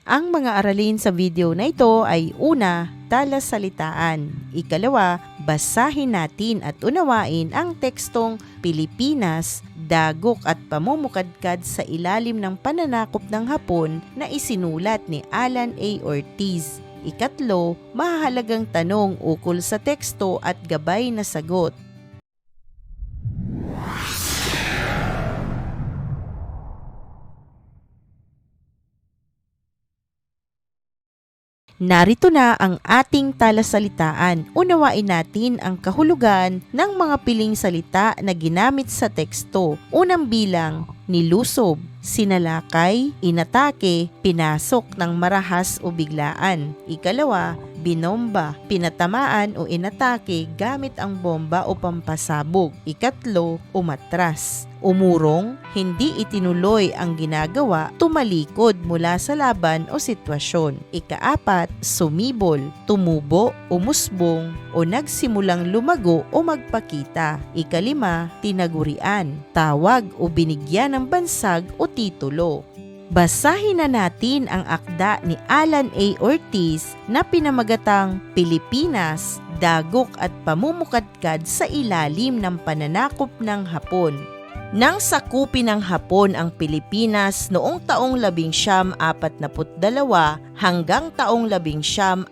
Ang mga aralin sa video na ito ay una, talasalitaan. Ikalawa, basahin natin at unawain ang tekstong Pilipinas, dagok at pamumukadkad sa ilalim ng pananakop ng Hapon na isinulat ni Alan A. Ortiz. Ikatlo, mahahalagang tanong ukol sa teksto at gabay na sagot. Narito na ang ating talasalitaan. Unawain natin ang kahulugan ng mga piling salita na ginamit sa teksto. Unang bilang, nilusob, sinalakay, inatake, pinasok ng marahas o biglaan. Ikalawa, binomba, pinatamaan o inatake gamit ang bomba o pampasabog. Ikatlo, umatras. Umurong, hindi itinuloy ang ginagawa, tumalikod mula sa laban o sitwasyon. Ikaapat, sumibol, tumubo, umusbong, o nagsimulang lumago o magpakita. Ikalima, tinagurian, tawag o binigyan ng bansag o titulo. Basahin na natin ang akda ni Alan A. Ortiz na pinamagatang Pilipinas, dagok at pamumukadkad sa ilalim ng pananakop ng Hapon. Nang sakupin ng Hapon ang Pilipinas noong taong 1942 hanggang taong 1945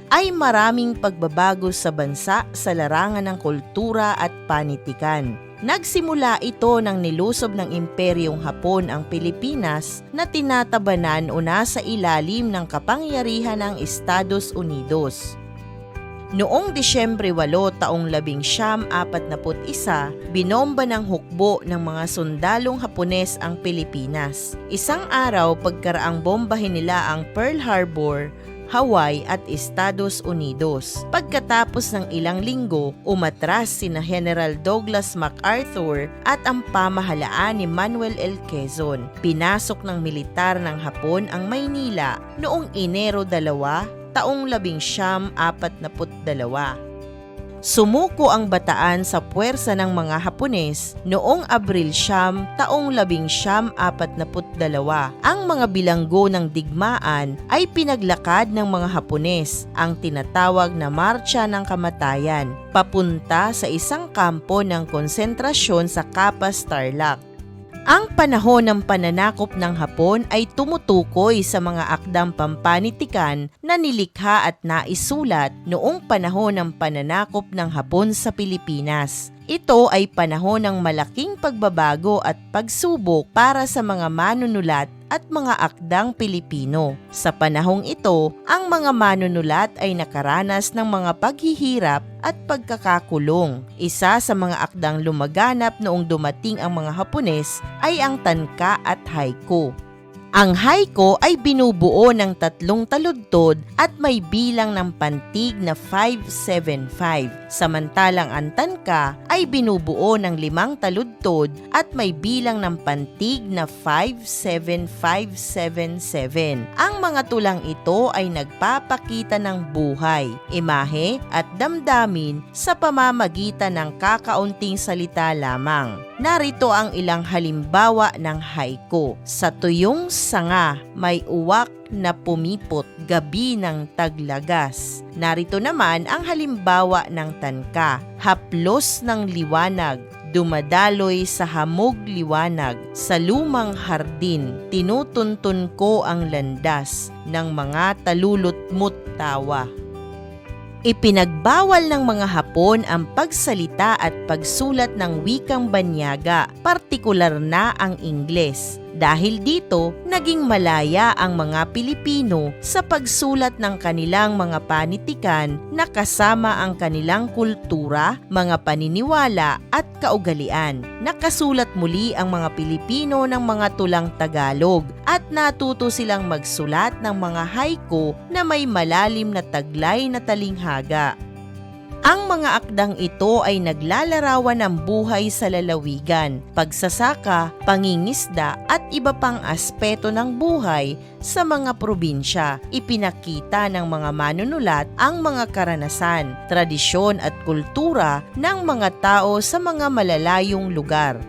ay maraming pagbabago sa bansa sa larangan ng kultura at panitikan. Nagsimula ito nang nilusob ng Imperyong Hapon ang Pilipinas na tinatabanan o nasa ilalim ng kapangyarihan ng Estados Unidos. Noong Disyembre 8 taong 1941, binomba ng hukbo ng mga sundalong Hapones ang Pilipinas. Isang araw pagkaraang bombahin nila ang Pearl Harbor, Hawaii at Estados Unidos. Pagkatapos ng ilang linggo, umatras sina General Douglas MacArthur at ang pamahalaan ni Manuel L. Quezon. Pinasok ng militar ng Hapon ang Maynila noong Enero 2 taong 1942. Sumuko ang Bataan sa puwersa ng mga Hapones noong Abril 9 taong 1942. Ang mga bilanggo ng digmaan ay pinaglakad ng mga Hapones, ang tinatawag na Marcha ng Kamatayan, papunta sa isang kampo ng konsentrasyon sa Capas, Tarlac. Ang panahon ng pananakop ng Hapon ay tumutukoy sa mga akdang pampanitikan na nilikha at naisulat noong panahon ng pananakop ng Hapon sa Pilipinas. Ito ay panahon ng malaking pagbabago at pagsubok para sa mga manunulat at mga akdang Pilipino. Sa panahong ito, ang mga manunulat ay nakaranas ng mga paghihirap at pagkakakulong. Isa sa mga akdang lumaganap noong dumating ang mga Hapones ay ang tanka at haiku. Ang haiku ay binubuo ng 3 taludtod at may bilang ng pantig na 575, samantalang ang tanka ay binubuo ng 5 taludtod at may bilang ng pantig na 57577. Ang mga tulang ito ay nagpapakita ng buhay, imahe at damdamin sa pamamagitan ng kakaunting salita lamang. Narito ang ilang halimbawa ng haiku. Sa tuyong sanga, may uwak na pumipot, gabi ng taglagas. Narito naman ang halimbawa ng tanka. Haplos ng liwanag, dumadaloy sa hamog liwanag. Sa lumang hardin, tinutuntun ko ang landas ng mga talulutmut tawa. Ipinagbawal ng mga Hapon ang pagsalita at pagsulat ng wikang banyaga, partikular na ang Ingles. Dahil dito, naging malaya ang mga Pilipino sa pagsulat ng kanilang mga panitikan na kasama ang kanilang kultura, mga paniniwala at kaugalian. Nakasulat muli ang mga Pilipino ng mga tulang Tagalog at natuto silang magsulat ng mga haiku na may malalim na taglay na talinghaga. Ang mga akdang ito ay naglalarawan ng buhay sa lalawigan, pagsasaka, pangingisda at iba pang aspeto ng buhay sa mga probinsya. Ipinakita ng mga manunulat ang mga karanasan, tradisyon at kultura ng mga tao sa mga malalayong lugar.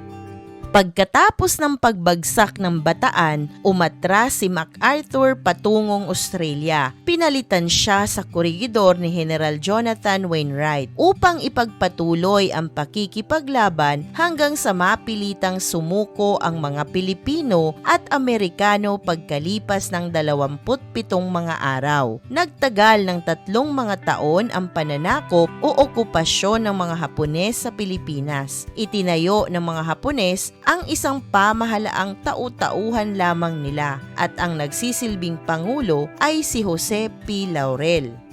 Pagkatapos ng pagbagsak ng Bataan, umatras si MacArthur patungong Australia. Pinalitan siya sa korigidor ni General Jonathan Wainwright upang ipagpatuloy ang pakikipaglaban hanggang sa mapilitang sumuko ang mga Pilipino at Amerikano pagkalipas ng 27 mga araw. Nagtagal ng 3 mga taon ang pananakop o okupasyon ng mga Hapones sa Pilipinas. Itinayo ng mga Hapones ang isang pamahalaang tau-tauhan lamang nila at ang nagsisilbing pangulo ay si Jose P. Laurel.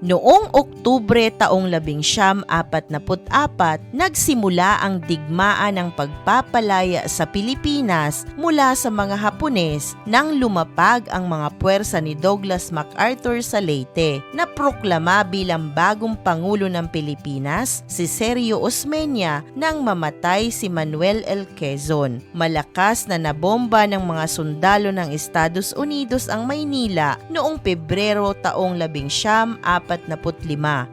Noong Oktubre taong 1944, nagsimula ang digmaan ng pagpapalaya sa Pilipinas mula sa mga Hapones nang lumapag ang mga puwersa ni Douglas MacArthur sa Leyte na proklama bilang bagong Pangulo ng Pilipinas si Sergio Osmeña nang mamatay si Manuel L. Quezon. Malakas na nabomba ng mga sundalo ng Estados Unidos ang Maynila noong Pebrero taong 1945.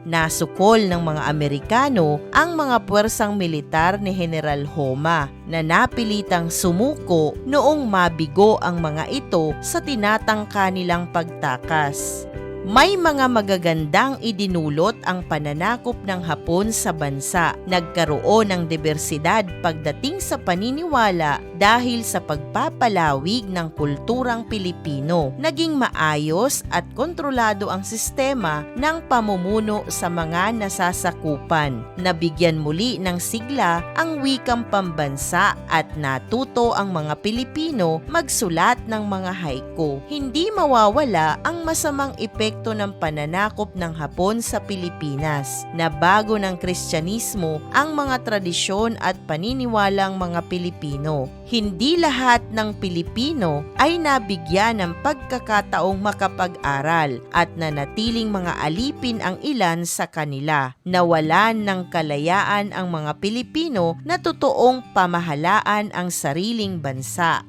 Nasukol ng mga Amerikano ang mga puwersang militar ni General Homa na napilitang sumuko noong mabigo ang mga ito sa tinatangka nilang pagtakas. May mga magagandang idinulot ang pananakop ng Hapon sa bansa. Nagkaroon ng diversidad pagdating sa paniniwala dahil sa pagpapalawig ng kulturang Pilipino. Naging maayos at kontrolado ang sistema ng pamumuno sa mga nasasakupan. Nabigyan muli ng sigla ang wikang pambansa at natuto ang mga Pilipino magsulat ng mga haiku. Hindi mawawala ang masamang epekto ng pananakop ng Hapon sa Pilipinas. Nabago ng Kristyanismo ang mga tradisyon at paniniwalang mga Pilipino. Hindi lahat ng Pilipino ay nabigyan ng pagkakataong makapag-aral at nanatiling mga alipin ang ilan sa kanila. Nawalan ng kalayaan ang mga Pilipino na totoong pamahalaan ang sariling bansa.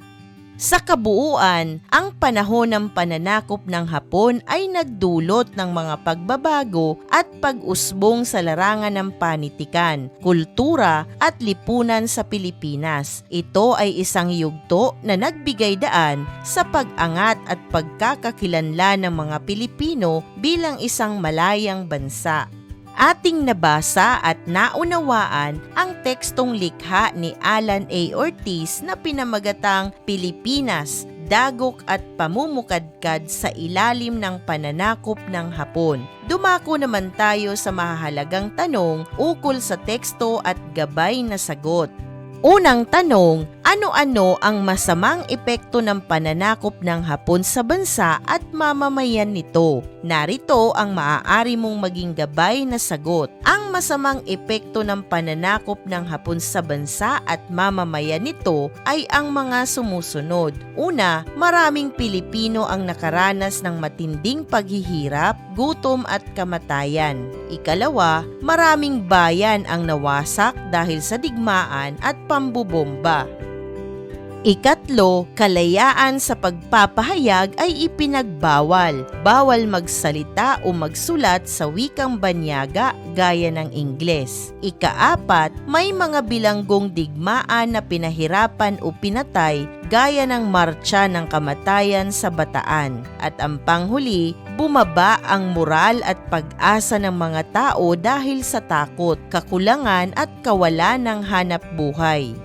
Sa kabuuan, ang panahon ng pananakop ng Hapon ay nagdulot ng mga pagbabago at pag-usbong sa larangan ng panitikan, kultura at lipunan sa Pilipinas. Ito ay isang yugto na nagbigay daan sa pag-angat at pagkakakilanlan ng mga Pilipino bilang isang malayang bansa. Ating nabasa at naunawaan ang tekstong likha ni Alan A. Ortiz na pinamagatang Pilipinas, Dagok at Pamumukadkad sa ilalim ng pananakop ng Hapon. Dumako naman tayo sa mahahalagang tanong ukol sa teksto at gabay na sagot. Unang tanong, ano-ano ang masamang epekto ng pananakop ng Hapon sa bansa at mamamayan nito? Narito ang maaari mong maging gabay na sagot. Ang masamang epekto ng pananakop ng Hapon sa bansa at mamamayan nito ay ang mga sumusunod. Una, maraming Pilipino ang nakaranas ng matinding paghihirap, gutom at kamatayan. Ikalawa, maraming bayan ang nawasak dahil sa digmaan at pambubomba. Ikatlo, kalayaan sa pagpapahayag ay ipinagbawal. Bawal magsalita o magsulat sa wikang banyaga gaya ng Ingles. Ikaapat, may mga bilanggong digmaan na pinahirapan o pinatay gaya ng Marcha ng Kamatayan sa Bataan. At ang panghuli, bumaba ang moral at pag-asa ng mga tao dahil sa takot, kakulangan at kawalan ng hanap buhay.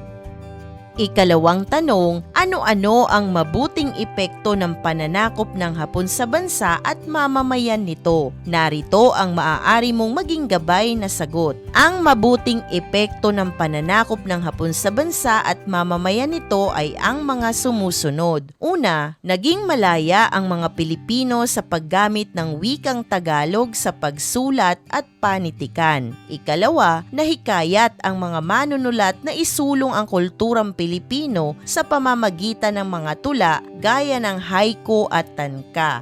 Ikalawang tanong, ano-ano ang mabuting epekto ng pananakop ng Hapon sa bansa at mamamayan nito? Narito ang maaari mong maging gabay na sagot. Ang mabuting epekto ng pananakop ng Hapon sa bansa at mamamayan nito ay ang mga sumusunod. Una, naging malaya ang mga Pilipino sa paggamit ng wikang Tagalog sa pagsulat at panitikan. Ikalawa, nahikayat ang mga manunulat na isulong ang kulturang Pilipino sa pamamagitan ng mga tula gaya ng haiku at tanka.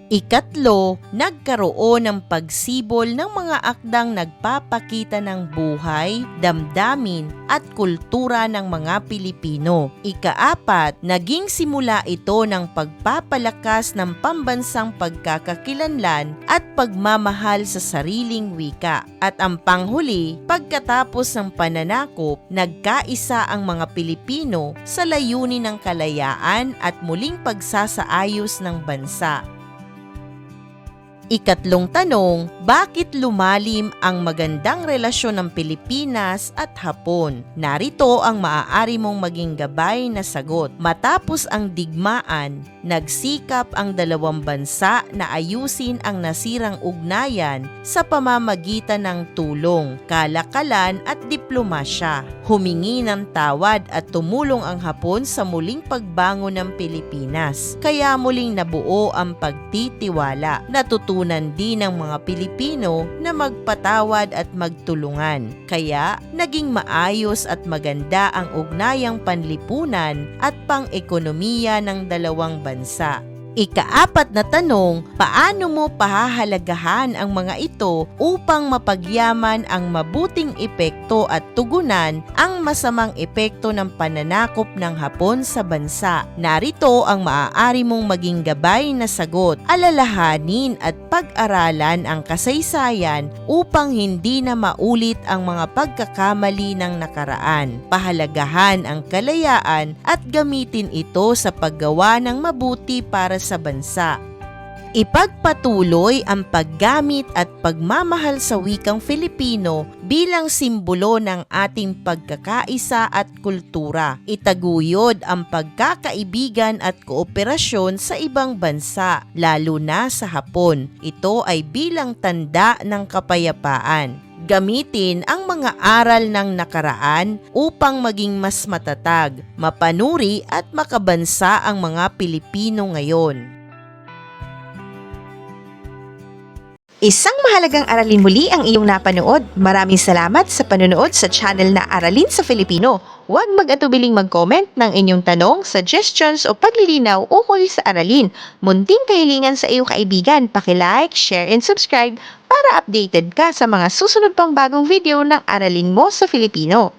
Ikatlo, nagkaroon ng pagsibol ng mga akdang nagpapakita ng buhay, damdamin at kultura ng mga Pilipino. Ikaapat, naging simula ito ng pagpapalakas ng pambansang pagkakakilanlan at pagmamahal sa sariling wika. At ang panghuli, pagkatapos ng pananakop, nagkaisa ang mga Pilipino sa layunin ng kalayaan at muling pagsasaayos ng bansa. Ikatlong tanong, bakit lumalim ang magandang relasyon ng Pilipinas at Hapon? Narito ang maaari mong maging gabay na sagot. Matapos ang digmaan, nagsikap ang dalawang bansa na ayusin ang nasirang ugnayan sa pamamagitan ng tulong, kalakalan at diplomasya. Humingi ng tawad at tumulong ang Hapon sa muling pagbangon ng Pilipinas. Kaya muling nabuo ang pagtitiwala. Natutunan din ng mga Pilipino na magpatawad at magtulungan. Kaya naging maayos at maganda ang ugnayang panlipunan at pang-ekonomiya ng dalawang bansa. Ikaapat na tanong, paano mo pahahalagahan ang mga ito upang mapagyaman ang mabuting epekto at tugunan ang masamang epekto ng pananakop ng Hapon sa bansa? Narito ang maaari mong maging gabay na sagot. Alalahanin at pag-aralan ang kasaysayan upang hindi na maulit ang mga pagkakamali ng nakaraan. Pahalagahan ang kalayaan at gamitin ito sa paggawa ng mabuti para sa bansa. Ipagpatuloy ang paggamit at pagmamahal sa wikang Filipino bilang simbolo ng ating pagkakaisa at kultura. Itaguyod ang pagkakaibigan at kooperasyon sa ibang bansa, lalo na sa Hapon. Ito ay bilang tanda ng kapayapaan. Gamitin ang mga aral ng nakaraan upang maging mas matatag, mapanuri at makabansa ang mga Pilipino ngayon. Isang mahalagang aralin muli ang iyong napanood. Maraming salamat sa panonood sa channel na Aralin sa Filipino. Huwag mag-atubiling mag-comment ng inyong tanong, suggestions o paglilinaw ukol sa aralin. Munting kahilingan sa iyong kaibigan, paki-like, share and subscribe para updated ka sa mga susunod pang bagong video ng Aralin mo sa Filipino.